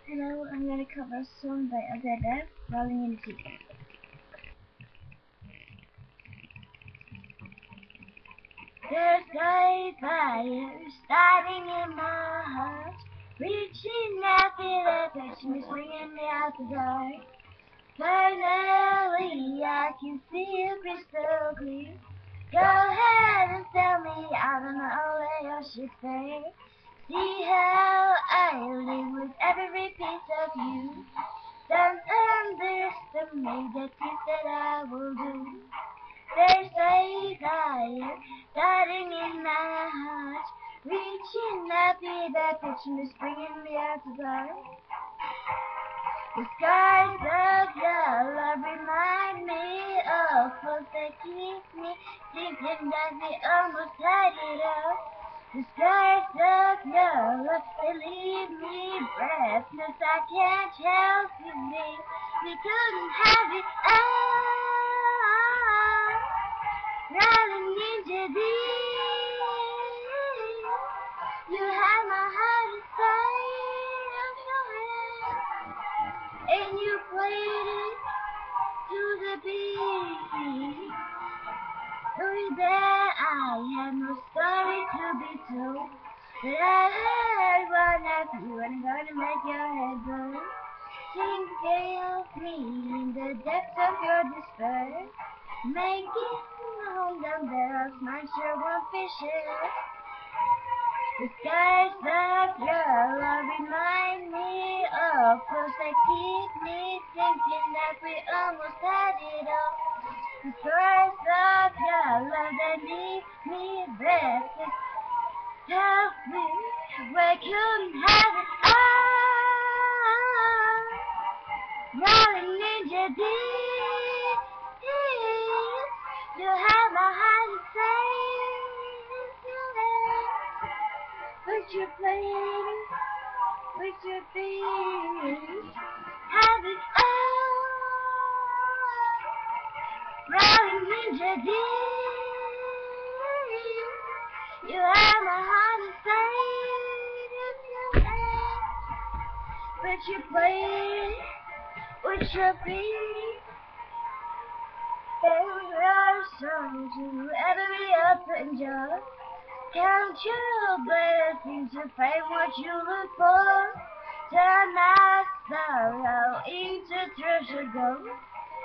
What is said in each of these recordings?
Hello, I'm gonna cover a song by Adele, Rolling in the Deep. There's a fire starting in my heart, reaching out the direction, is bringing me out the dark. Finally, I can see you crystal clear. Go ahead and tell me, I don't know what I should say. See how I live with every piece of you. Don't underestimate the things that I will do. There's a fire starting in my heart, reaching up the direction is bringing me out the dark. The skies of yellow remind me of folks that keep me thinking that we almost had it all. The skies of yellow, they leave me breathless. I can't help believe we couldn't have it all. Rolling into deep, you had my heart inside of your hand, and you played it to the beat. Knowing that I had no story to be told, but I heard one of you and I'm gonna make your head burn. Thinking of me in the depths of your despair, making home down there, my sure won't be shared. The skies of yellow remind me of close that keep me thinking that we almost had it all. The skies of yellow that leave me breathless. Tell me we couldn't have it all. Rolling in your deep, you have my heart inside. But you played with your feet. Have it all. Rolling in your deep, you have my heart inside of your hand. But you played with your feet. There are songs to every up and down. Count your blessings to find what you look for. Turn my sorrow into treasure gold,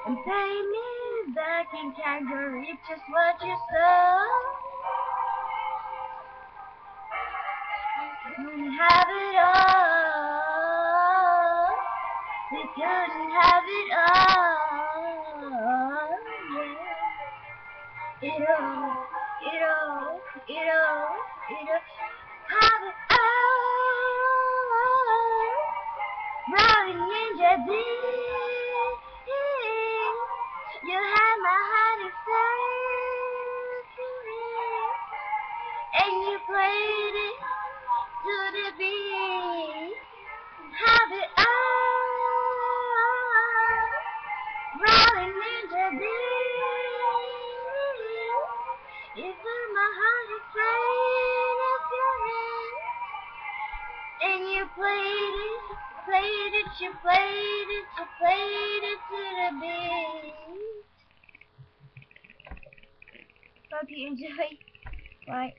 and pay me back in kind to reap just what you sow. Couldn't have it all. We couldn't have it all. Yeah. It all, it all, it all, it all. Have it all. Rolling in the deep, you had my heart inside, and you played it to the beat. Have it all. Rolling in the deep, you put my heart inside of your hand, and you played it. Played it, you played it, you played it to the beat. Hope you enjoy. Bye.